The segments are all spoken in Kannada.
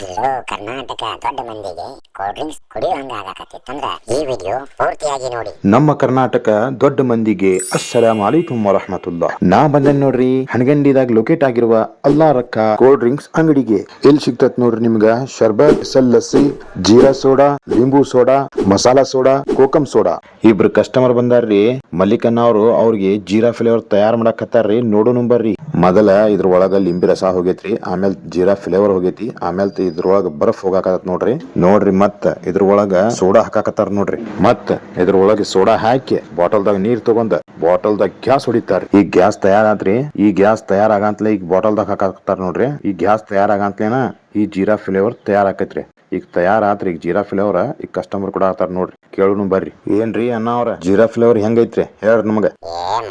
ಹಲೋ ಕರ್ನಾಟಕ ದೊಡ್ಡ ಮಂದಿಗೆ ಕೋಲ್ಡ್ ಡ್ರಿಂಕ್ಸ್ ಕುಡಿಯೋ ಹಂಗ ಆಗಕತ್ತಿತ್ತಂದ್ರ ಈ ವಿಡಿಯೋ ಪೂರ್ತಿಯಾಗಿ ನೋಡಿ. ನಮ್ಮ ಕರ್ನಾಟಕ ದೊಡ್ಡ ಮಂದಿಗೆ ಅಸ್ಸಲಾಮು ಅಲೈಕುಂ ವರಹಮತುಲ್ಲಾ. ನಾ ಬಂದನ್ ನೋಡ್ರಿ ಹನಗಂಡಿದಾಗ ಲೊಕೇಟ್ ಆಗಿರುವ ಅಲ್ಲಾ ರಕ್ಕ ಕೋಲ್ಡ್ ಡ್ರಿಂಕ್ಸ್ ಅಂಗಡಿಗೆ. ಎಲ್ಲಿ ಸಿಗ್ತತ್ ನೋಡ್ರಿ ನಿಮ್ಗ ಶರ್ಬತ್, ಲಸ್ಸಿ, ಜೀರಾ ಸೋಡಾ, ಲಿಂಬು ಸೋಡಾ, ಮಸಾಲಾ ಸೋಡಾ, ಕೋಕಂ ಸೋಡಾ. ಇಬ್ರು ಕಸ್ಟಮರ್ ಬಂದಾರ್ರಿ. ಮಲ್ಲಿಕಣ್ಣ ಅವ್ರಿಗೆ ಜೀರಾ ಫ್ಲೇವರ್ ತಯಾರ್ ಮಾಡಕತ್ತಾರ್ರಿ. ನೋಡೋಣ ಬರ್ರಿ. ಮೊದಲ ಇದ್ರೊಳಗ ಲಿಂಬಿ ರಸ ಹೋಗೈತ್ರಿ, ಆಮೇಲೆ ಜೀರಾ ಫ್ಲೇವರ್ ಹೋಗೈತಿ, ಆಮೇಲೆ ಇದ್ರೊಳಗ ಬರ್ಫ್ ಹೋಗಾಕತ್ ನೋಡ್ರಿ ಮತ್ತ ಇದ್ರೊಳಗ ಸೋಡಾ ಹಾಕಾಕತ್ತಾರ ನೋಡ್ರಿ. ಮತ್ತ ಇದ್ರೊಳಗ ಸೋಡಾ ಹಾಕಿ ಬಾಟಲ್ದಾಗ ನೀರ್ ತಗೊಂಡ್ ಬಾಟಲ್ದಾಗ ಗ್ಯಾಸ್ ಹೊಡಿತಾರ. ಈ ಗ್ಯಾಸ್ ತಯಾರಾತ್ರಿ. ಈ ಗ್ಯಾಸ್ ತಯಾರಾಗಂತ್ಲೆ ಈಗ ಬಾಟಲ್ದಾಗ ಹಾಕಾಕತ್ತಾರ ನೋಡ್ರಿ. ಈ ಗ್ಯಾಸ್ ತಯಾರಾಗಂತ್ಲೇನ ಈ ಜೀರಾ ಫ್ಲೇವರ್ ತಯಾರಾಕೈತ್ರಿ. ಈಗ ತಯಾರಾತ್ರಿ ಈಗ ಜೀರಾ ಫ್ಲೇವರ್. ಈಗ ಕಸ್ಟಮರ್ ಕೂಡ ಆತಾರ ನೋಡ್ರಿ. ಕೇಳೋಣ ಬರ್ರಿ. ಏನ್ರಿ ಅಣ್ಣ ಅವ್ರ ಜೀರಾ ಫ್ಲೇವರ್ ಹೆಂಗೈತ್ರಿ ಹೇಳ್ರಿ ನಮಗ.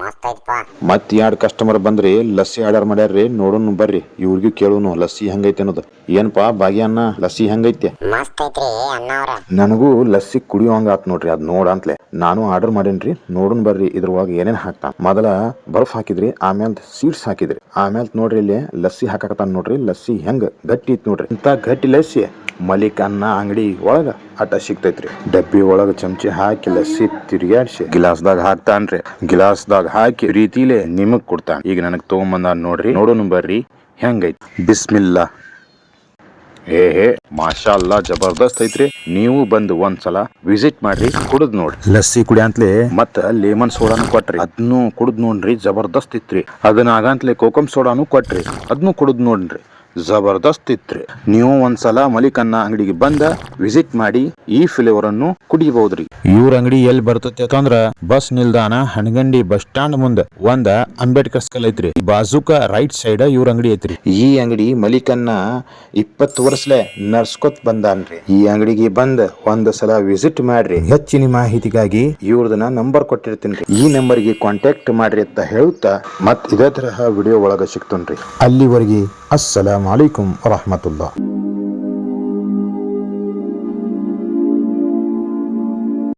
ಮಸ್ತ್ ಐತ್ಪಾ. ಮತ್ ಎರಡ್ ಕಸ್ಟಮರ್ ಬಂದ್ರಿ, ಲಸ್ಸಿ ಆರ್ಡರ್ ಮಾಡ್ಯಾರ್ರಿ. ನೋಡೋಣ ಬರ್ರಿ ಇವ್ರಿಗೂ ಕೇಳೋಣ ಲಸ್ಸಿ ಹೆಂಗೈತಿ ಅನ್ನೋದು. ಏನ್ಪಾ ಬಾಗಿ ಅಣ್ಣ ಲಸ್ಸಿ ಹೆಂಗೈತಿ? ಮಸ್ತ್ ಐತ್ರಿ ಅಣ್ಣವ್ರ. ನನಗೂ ಲಸ್ಸಿ ಕುಡಿಯೋಂಗ ಆತ್ ನೋಡ್ರಿ. ಅದ್ ನೋಡಂತ್ಲೆ ನಾನು ಆರ್ಡರ್ ಮಾಡೇನ್ರಿ. ನೋಡೋಣ ಬರ್ರಿ ಇದ್ರೊಳಗ ಏನೇನ್ ಹಾಕ್ತಾನ. ಮೊದಲ ಬರ್ಫ್ ಹಾಕಿದ್ರಿ, ಆಮೇಲೆ ಸೀಡ್ಸ್ ಹಾಕಿದ್ರಿ, ಆಮೇಲೆ ನೋಡ್ರಿ ಇಲ್ಲಿ ಲಸ್ಸಿ ಹಾಕಾಕತ್ತಾನ ನೋಡ್ರಿ. ಲಸ್ಸಿ ಹೆಂಗ್ ಗಟ್ಟಿ ಐತಿ ನೋಡ್ರಿ. ಇಂತ ಗಟ್ಟಿ ಲಸ್ಸಿ ಮಲಿಕಣ್ಣ ಅಂಗಡಿ ಒಳಗ ಅಟ ಸಿಗ್ತೈತ್ರಿ. ಡಬ್ಬಿ ಒಳಗ ಚಮಚಿ ಹಾಕಿ ಲಸ್ಸಿ ತಿರ್ಗ್ಯಾಡ್ಸಿ ಗಿಲಾಸ್ದಾಗ ಹಾಕ್ತಾನ್ರಿ. ಗಿಲಾಸ್ದಾಗ ಹಾಕಿ ರೀತಿಲೆ ನಿಮಗ್ ಕೊಡ್ತಾನ. ಈಗ ನನಗ್ ತಗೊಂಬಂದ ನೋಡ್ರಿ. ನೋಡೋಣ ಬರ್ರಿ ಹೆಂಗೈತಿ. ಬಿಸ್ಮಿಲ್ಲಾ. ಮಾಷಾ ಅಲ್ಲಾ ಜಬರ್ದಸ್ತ್ ಐತ್ರಿ. ನೀವು ಬಂದು ಒಂದ್ಸಲ ವಿಸಿಟ್ ಮಾಡ್ರಿ, ಕುಡಿದ್ ನೋಡ್ರಿ. ಲಸ್ಸಿ ಕುಡಿಯಂತ್ಲೆ ಮತ್ತ ಲೆಮನ್ ಸೋಡಾನು ಕೊಟ್ರಿ, ಅದ್ನು ಕುಡಿದ್ ನೋಡ್ರಿ. ಜಬರ್ದಸ್ತ್ ಇತ್ರಿ. ಅದನ್ನ ಆಗಂತ್ಲೆ ಕೋಕಂ ಸೋಡಾನು ಕೊಟ್ರಿ, ಅದ್ನು ಕುಡಿದ್ ನೋಡ್ರಿ. ಜಬರ್ದಸ್ತ್ ಇತ್ರಿ. ನೀವು ಒಂದ್ಸಲ ಮಲಿಕಣ್ಣ ಅಂಗಡಿಗೆ ಬಂದ ವಿಸಿಟ್ ಮಾಡಿ ಈ ಫ್ಲೇವರ್ ಅನ್ನು ಕುಡಿಬಹುದ್ರಿ. ಇವ್ರ ಅಂಗಡಿ ಎಲ್ಲಿ ಬರ್ತೈತಿ ಅಂತಂದ್ರ ಬಸ್ ನಿಲ್ದಾಣ ಹನಗಂಡಿ ಬಸ್ ಸ್ಟಾಂಡ್ ಮುಂದ ಒಂದ ಅಂಬೇಡ್ಕರ್ ಸ್ಕಲ್ ಐತ್ರಿ. ಬಾಜುಕ ರೈಟ್ ಸೈಡ್ ಇವ್ರ ಅಂಗಡಿ ಐತ್ರಿ. ಈ ಅಂಗಡಿ ಮಲಿಕಣ್ಣ 20 ವರ್ಷಲೆ ನಡ್ಸ್ಕೊತ್ ಬಂದಾನ್ರಿ. ಈ ಅಂಗಡಿಗೆ ಬಂದ್ ಒಂದ್ ಸಲ ವಿಸಿಟ್ ಮಾಡ್ರಿ. ಹೆಚ್ಚಿನ ಮಾಹಿತಿಗಾಗಿ ಇವ್ರದನ್ನ ನಂಬರ್ ಕೊಟ್ಟಿರ್ತೀನಿ. ಈ ನಂಬರ್ಗೆ ಕಾಂಟ್ಯಾಕ್ಟ್ ಮಾಡ್ರಿ ಅಂತ ಹೇಳುತ್ತಾ ಮತ್ ಇದೇ ತರಹ ವಿಡಿಯೋ ಒಳಗ ಸಿಗ್ತನ್ರಿ. ಅಲ್ಲಿವರೆಗೆ ಅಸ್ಸಲಾಮು ಅಲೈಕುಂ ವರಹಮತುಲ್ಲಾ.